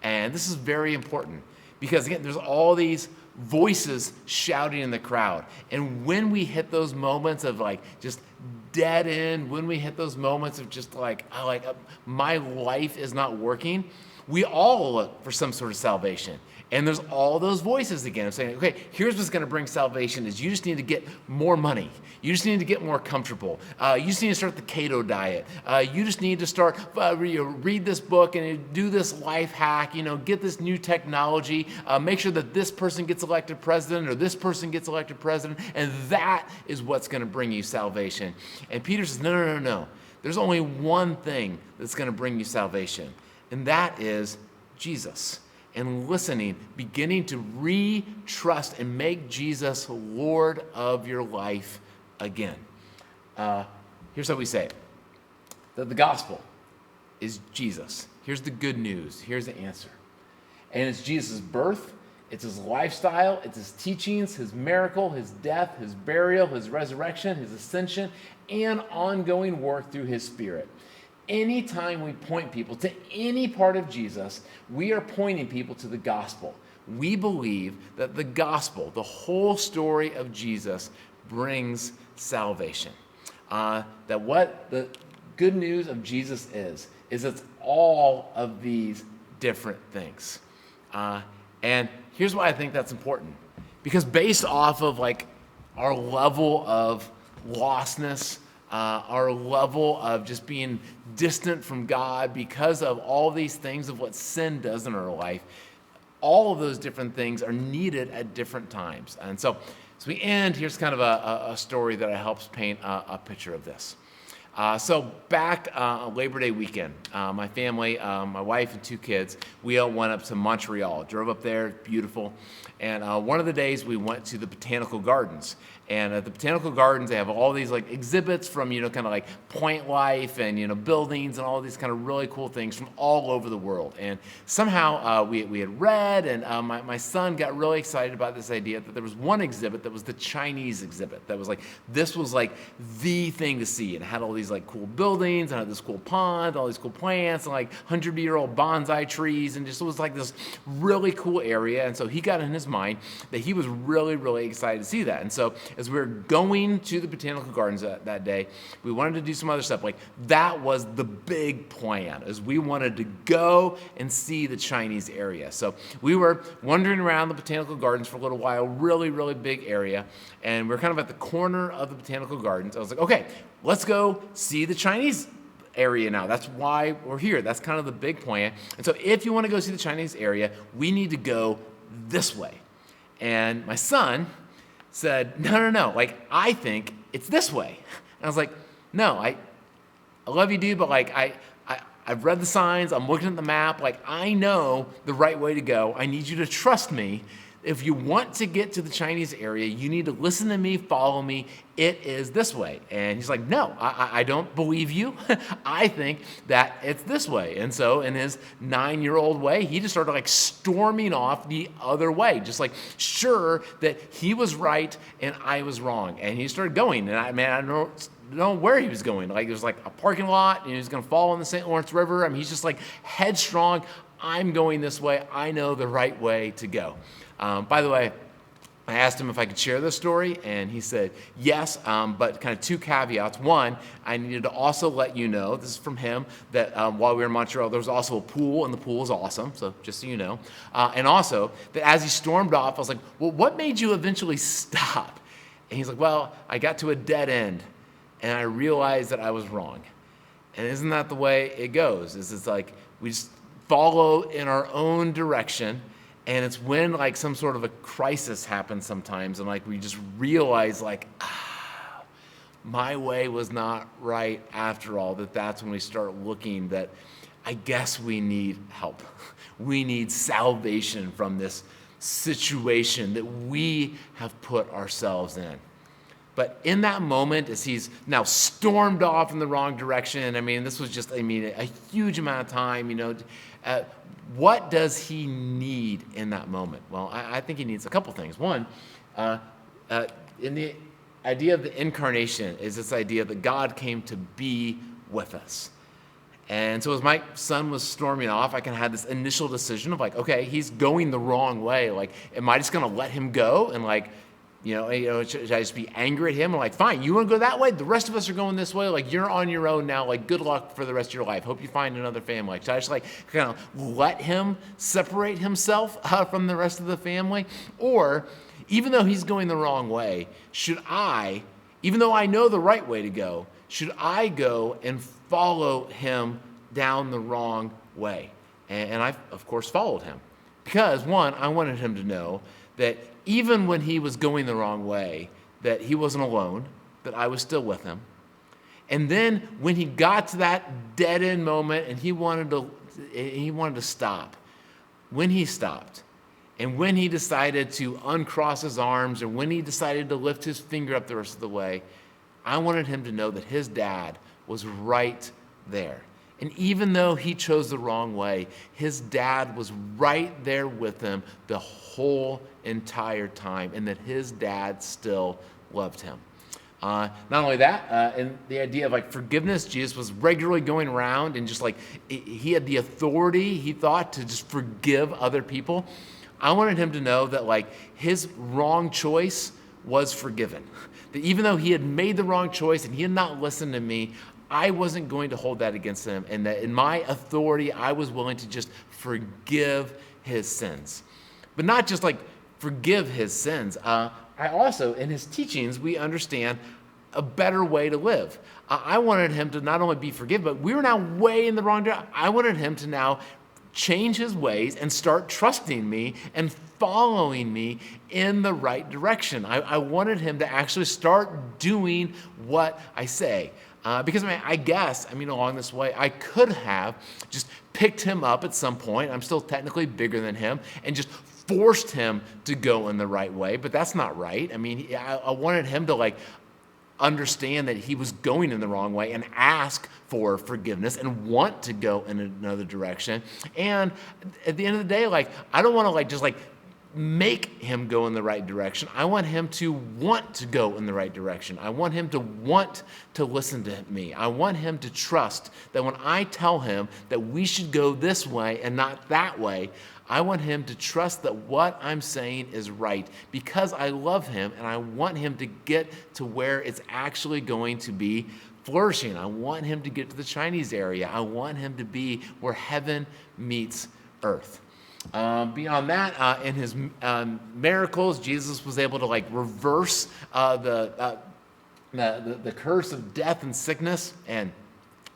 And this is very important because, again, there's all these voices shouting in the crowd. And when we hit those moments of just dead end, when we hit those moments of just my life is not working, we all look for some sort of salvation. And there's all those voices again saying, okay, here's what's going to bring salvation is you just need to get more money. You just need to get more comfortable. You just need to start the keto diet. You just need to start, read this book and do this life hack, get this new technology, make sure that this person gets elected president or this person gets elected president, and that is what's going to bring you salvation. And Peter says, no. There's only one thing that's going to bring you salvation, and that is Jesus. And listening, beginning to re-trust and make Jesus Lord of your life again. Here's how we say it. That the gospel is Jesus. Here's the good news. Here's the answer. And it's Jesus' birth, it's his lifestyle, it's his teachings, his miracle, his death, his burial, his resurrection, his ascension, and ongoing work through his Spirit. Anytime we point people to any part of Jesus, we are pointing people to the gospel. We believe that the gospel, the whole story of Jesus, brings salvation. That what the good news of Jesus is it's all of these different things. And here's why I think that's important. Because based off of our level of lostness, our level of just being distant from God because of all these things of what sin does in our life, all of those different things are needed at different times. And so as we end, here's kind of a story that helps paint a picture of this. So back Labor Day weekend, my family, my wife and 2 kids, we all went up to Montreal, drove up there, beautiful. And one of the days we went to the Botanical Gardens. And at the Botanical Gardens, they have all these exhibits from, kind of plant life and, buildings and all these kind of really cool things from all over the world. And somehow we had read, and my son got really excited about this idea that there was one exhibit that was the Chinese exhibit. That was this was the thing to see. And it had all these cool buildings, and had this cool pond, all these cool plants, and 100-year-old bonsai trees, and just it was this really cool area. And so he got in his mind that he was really, really excited to see that. And so as we were going to the Botanical Gardens that day, we wanted to do some other stuff. That was the big plan, is we wanted to go and see the Chinese area. So we were wandering around the Botanical Gardens for a little while, really, really big area, and we're kind of at the corner of the Botanical Gardens. I was like, okay, let's go see the Chinese area now. That's why we're here. That's kind of the big plan. And so if you want to go see the Chinese area, we need to go this way. And my son said, no, I think it's this way. And I was like, no, I love you, dude, but I've read the signs, I'm looking at the map, I know the right way to go. I need you to trust me. If you want to get to the Chinese area, you need to listen to me, follow me. It is this way. And he's like, no, I don't believe you. I think that it's this way. And so in his 9-year-old way, he just started storming off the other way, just sure that he was right and I was wrong. And he started going. And I don't know where he was going. It was a parking lot, and he was going to fall in the St. Lawrence River. He's just headstrong. I'm going this way. I know the right way to go. By the way, I asked him if I could share this story, and he said yes, but kind of two caveats. One, I needed to also let you know, this is from him, that while we were in Montreal, there was also a pool, and the pool is awesome, so just so you know. And also, that as he stormed off, I was like, well, what made you eventually stop? And he's like, well, I got to a dead end, and I realized that I was wrong. And isn't that the way it goes? It's like we just follow in our own direction, and it's when like some sort of a crisis happens sometimes, and like we just realize like, my way was not right after all, that's when we start looking that I guess we need help. We need salvation from this situation that we have put ourselves in. But in that moment, as he's now stormed off in the wrong direction, I mean, this was just, a huge amount of time, what does he need in that moment? Well, I think he needs a couple things. One, in the idea of the incarnation is this idea that God came to be with us. And so as my son was storming off, I kind of had this initial decision of like, okay, he's going the wrong way. Like, am I just going to let him go? And like, should I just be angry at him? I'm like, fine, you want to go that way? The rest of us are going this way. Like, you're on your own now. Like, good luck for the rest of your life. Hope you find another family. Like, should I just like kind of let him separate himself from the rest of the family? Or even though he's going the wrong way, should I, even though I know the right way to go, should I go and follow him down the wrong way? And I, of course, followed him. Because, one, I wanted him to know that even when he was going the wrong way, that he wasn't alone, that I was still with him. And then when he got to that dead-end moment and he wanted to stop, when he stopped, and when he decided to uncross his arms, or when he decided to lift his finger up the rest of the way, I wanted him to know that his dad was right there. And even though he chose the wrong way, his dad was right there with him the whole entire time, and that his dad still loved him. Not only that, and the idea of like forgiveness, Jesus was regularly going around and just like he had the authority, he thought, to just forgive other people. I wanted him to know that like his wrong choice was forgiven. That even though he had made the wrong choice and he had not listened to me, I wasn't going to hold that against him, and that in my authority, I was willing to just forgive his sins. But not just like forgive his sins. I also, in his teachings, we understand a better way to live. I wanted him to not only be forgiven, but we were now way in the wrong direction. I wanted him to now change his ways and start trusting me and following me in the right direction. I wanted him to actually start doing what I say. Because I guess, along this way, I could have just picked him up at some point. I'm still technically bigger than him, and just forced him to go in the right way. But that's not right. I wanted him to like understand that he was going in the wrong way and ask for forgiveness and want to go in another direction. And at the end of the day, like I don't want to like just like make him go in the right direction. I want him to want to go in the right direction. I want him to want to listen to me. I want him to trust that when I tell him that we should go this way and not that way, I want him to trust that what I'm saying is right because I love him and I want him to get to where it's actually going to be flourishing. I want him to get to the Chinese area. I want him to be where heaven meets earth. Beyond that, in his miracles, Jesus was able to like reverse the curse of death and sickness. And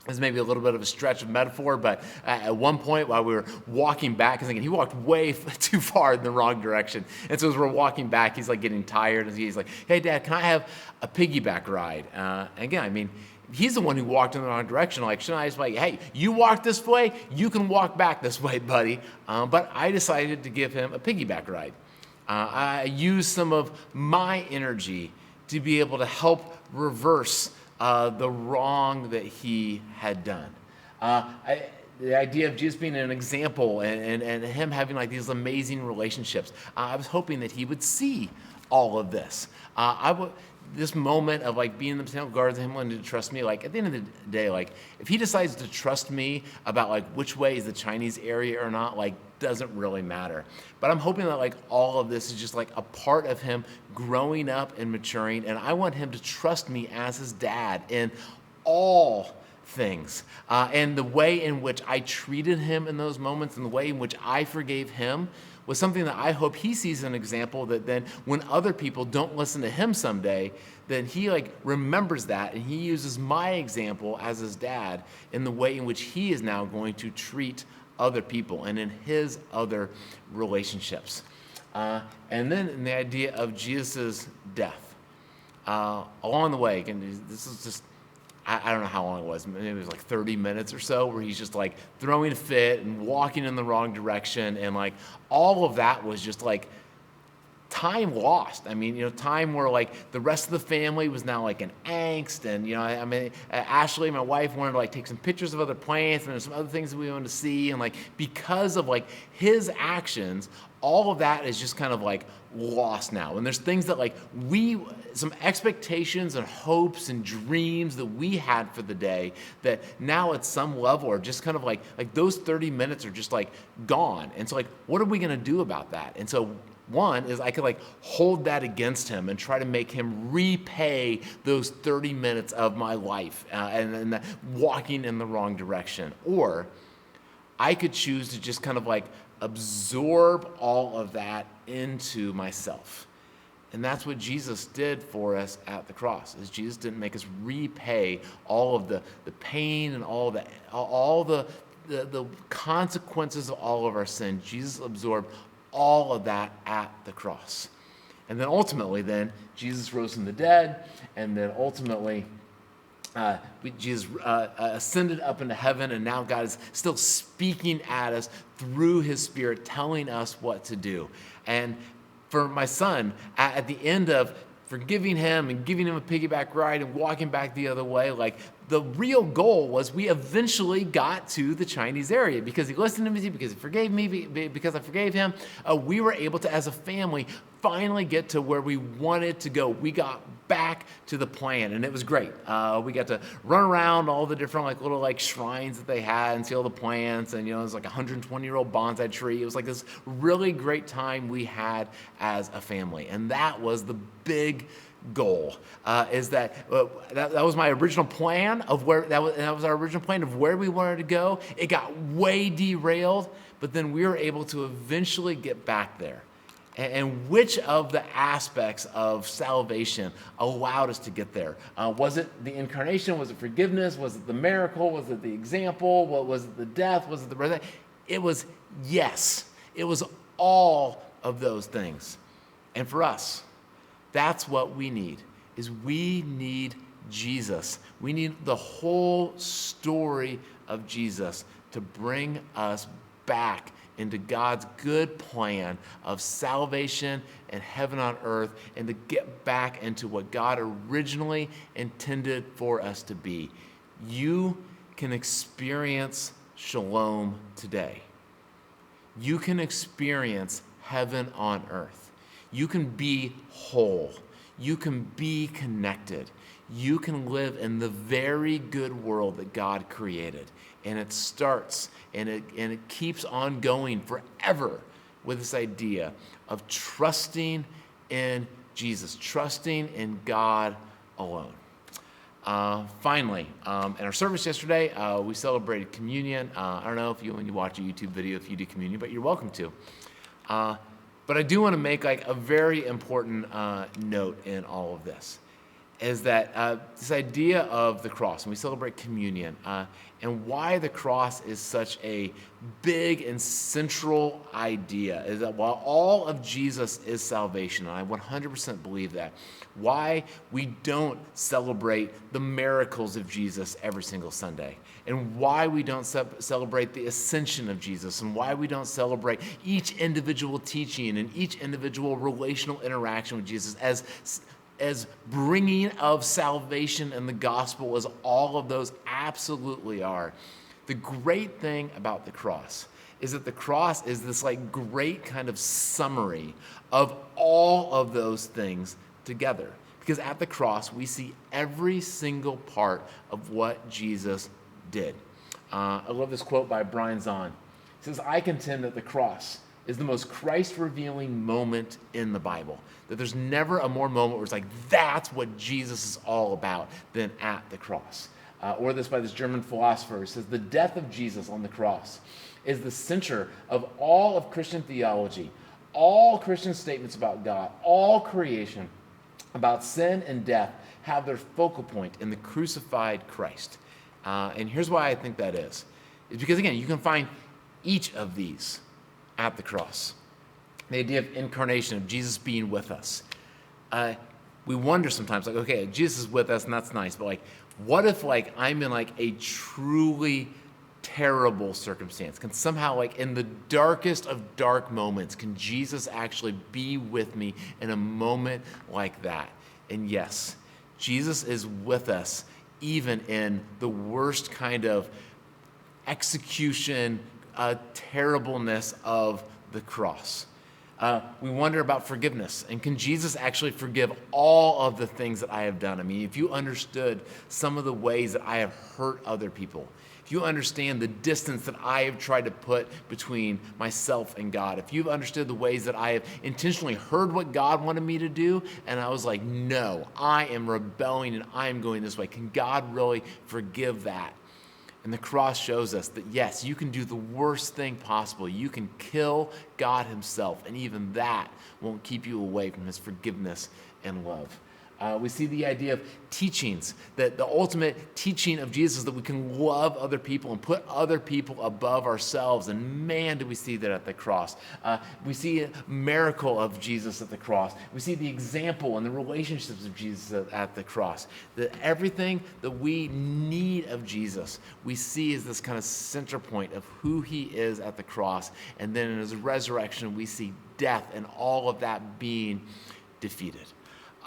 this is maybe a little bit of a stretch of metaphor, but at one point while we were walking back, I was thinking he walked way too far in the wrong direction. And so as we're walking back, he's like getting tired, and he's like, "Hey, Dad, can I have a piggyback ride?" Again, he's the one who walked in the wrong direction. Like, shouldn't I just like, hey, you walk this way, you can walk back this way, buddy. But I decided to give him a piggyback ride. I used some of my energy to be able to help reverse the wrong that he had done. The idea of Jesus being an example and him having like these amazing relationships, I was hoping that he would see all of this. This moment of like being in the botanical gardens and him wanting to trust me, like at the end of the day, like if he decides to trust me about like which way is the Chinese area or not, like doesn't really matter. But I'm hoping that like all of this is just like a part of him growing up and maturing, and I want him to trust me as his dad in all things. And the way in which I treated him in those moments and the way in which I forgave him was something that I hope he sees an example that then when other people don't listen to him someday, then he like remembers that and he uses my example as his dad in the way in which he is now going to treat other people and in his other relationships. And then in the idea of Jesus' death. Along the way, and this is just, I don't know how long it was, maybe it was like 30 minutes or so, where he's just like throwing a fit and walking in the wrong direction. And like all of that was just like time lost. I mean, time where like the rest of the family was now like in angst. And, I mean, Ashley, my wife, wanted to like take some pictures of other plants and there's some other things that we wanted to see. And like, because of like his actions, all of that is just kind of like lost now. And there's things that like some expectations and hopes and dreams that we had for the day that now at some level are just kind of like those 30 minutes are just like gone. And so like, what are we going to do about that? And so one is I could like hold that against him and try to make him repay those 30 minutes of my life and that walking in the wrong direction. Or I could choose to just kind of like absorb all of that into myself. And that's what Jesus did for us at the cross. Is Jesus didn't make us repay all of the pain and all the consequences of all of our sin. Jesus absorbed all of that at the cross. And then ultimately Jesus rose from the dead, and then ultimately Jesus ascended up into heaven, and now God is still speaking at us through his Spirit, telling us what to do. And for my son, at the end of forgiving him and giving him a piggyback ride and walking back the other way, like the real goal was we eventually got to the Chinese area because he listened to me, because he forgave me, because I forgave him. We were able to, as a family, finally get to where we wanted to go. We got back to the plan, and it was great. We got to run around all the different like little like shrines that they had and see all the plants, and it was like a 120-year-old bonsai tree. It was like this really great time we had as a family, and that was the big goal. Is that was my original plan of where that was our original plan of where we wanted to go. It got way derailed, but then we were able to eventually get back there. And which of the aspects of salvation allowed us to get there? Was it the incarnation? Was it forgiveness? Was it the miracle? Was it the example? Was it the death? Was it the resurrection? It was yes. It was all of those things. And for us, that's what we need, is we need Jesus. We need the whole story of Jesus to bring us back into God's good plan of salvation and heaven on earth, and to get back into what God originally intended for us to be. You can experience shalom today. You can experience heaven on earth. You can be whole. You can be connected. You can live in the very good world that God created. And it starts and it keeps on going forever with this idea of trusting in Jesus, trusting in God alone. Finally, in our service yesterday, we celebrated communion. I don't know when you watch a YouTube video, if you do communion, but you're welcome to. But I do want to make like a very important note in all of this, is that this idea of the cross, and we celebrate communion, and why the cross is such a big and central idea, is that while all of Jesus is salvation, and I 100% believe that, why we don't celebrate the miracles of Jesus every single Sunday, and why we don't celebrate the ascension of Jesus, and why we don't celebrate each individual teaching and each individual relational interaction with Jesus as bringing of salvation and the gospel, as all of those absolutely are. The great thing about the cross is that the cross is this like great kind of summary of all of those things together. Because at the cross, we see every single part of what Jesus did. I love this quote by Brian Zahn. He says, I contend that the cross is the most Christ-revealing moment in the Bible. That there's never a more moment where it's like, that's what Jesus is all about than at the cross. Or this by this German philosopher who says, the death of Jesus on the cross is the center of all of Christian theology, all Christian statements about God, all creation, about sin and death, have their focal point in the crucified Christ. And here's why I think that is because, again, you can find each of these at the cross. The idea of incarnation, of Jesus being with us. We wonder sometimes, like, okay, Jesus is with us, and that's nice, but like, what if like I'm in like a truly terrible circumstance? Can somehow, like in the darkest of dark moments, can Jesus actually be with me in a moment like that? And yes, Jesus is with us even in the worst kind of execution, terribleness of the cross. We wonder about forgiveness, and can Jesus actually forgive all of the things that I have done? I mean, if you understood some of the ways that I have hurt other people, if you understand the distance that I have tried to put between myself and God, if you've understood the ways that I have intentionally heard what God wanted me to do, and I was like, no, I am rebelling and I am going this way, can God really forgive that? And the cross shows us that, yes, you can do the worst thing possible. You can kill God himself, and even that won't keep you away from his forgiveness and love. We see the idea of teachings, that the ultimate teaching of Jesus is that we can love other people and put other people above ourselves. And man, do we see that at the cross. We see a miracle of Jesus at the cross. We see the example and the relationships of Jesus at the cross. That everything that we need of Jesus, we see as this kind of center point of who he is at the cross. And then in his resurrection, we see death and all of that being defeated.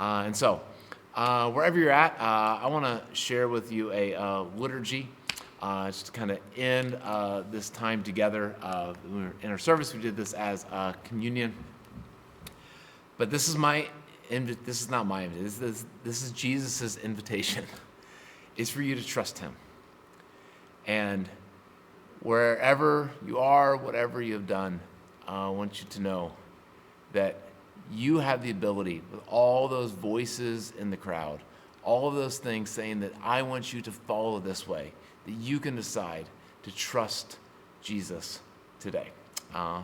And so, wherever you're at, I want to share with you a liturgy just to kind of end this time together. In our service, we did this as communion. But this is this is not my invitation. This is Jesus' invitation. It's for you to trust him. And wherever you are, whatever you have done, I want you to know that you have the ability, with all those voices in the crowd, all of those things saying that I want you to follow this way, that you can decide to trust Jesus today.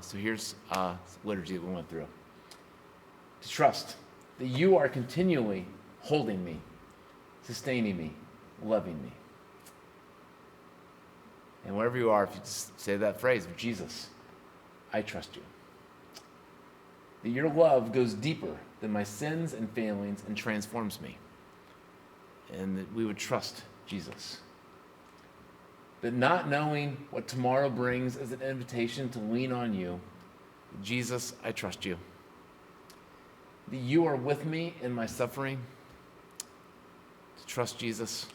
So here's liturgy that we went through. To trust that you are continually holding me, sustaining me, loving me. And wherever you are, if you just say that phrase, Jesus, I trust you. That your love goes deeper than my sins and failings and transforms me. And that we would trust Jesus. That not knowing what tomorrow brings is an invitation to lean on you. Jesus, I trust you. That you are with me in my suffering. To trust Jesus.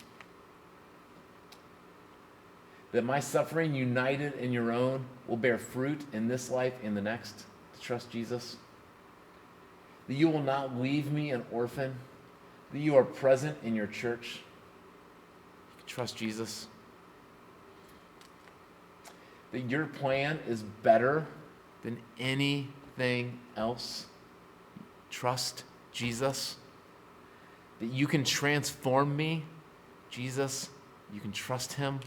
That my suffering united in your own will bear fruit in this life and the next. To trust Jesus. That you will not leave me an orphan, that you are present in your church. You can trust Jesus. That your plan is better than anything else. Trust Jesus. That you can transform me, Jesus. You can trust him.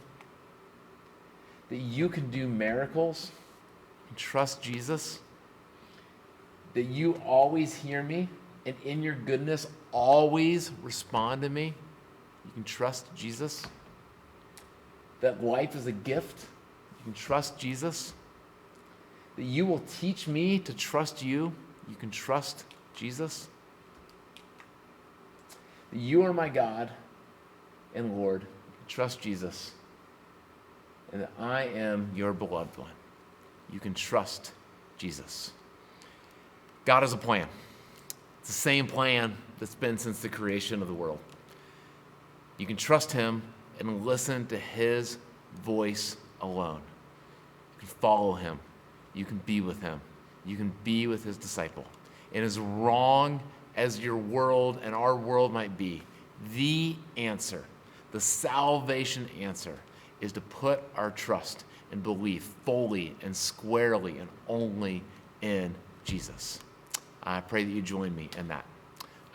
That you can do miracles and trust Jesus. That you always hear me, and in your goodness, always respond to me. You can trust Jesus. That life is a gift. You can trust Jesus. That you will teach me to trust you. You can trust Jesus. That you are my God and Lord. You can trust Jesus. And that I am your beloved one. You can trust Jesus. God has a plan. It's the same plan that's been since the creation of the world. You can trust him and listen to his voice alone. You can follow him. You can be with him. You can be with his disciple. And as wrong as your world and our world might be, the answer, the salvation answer, is to put our trust and belief fully and squarely and only in Jesus. I pray that you join me in that.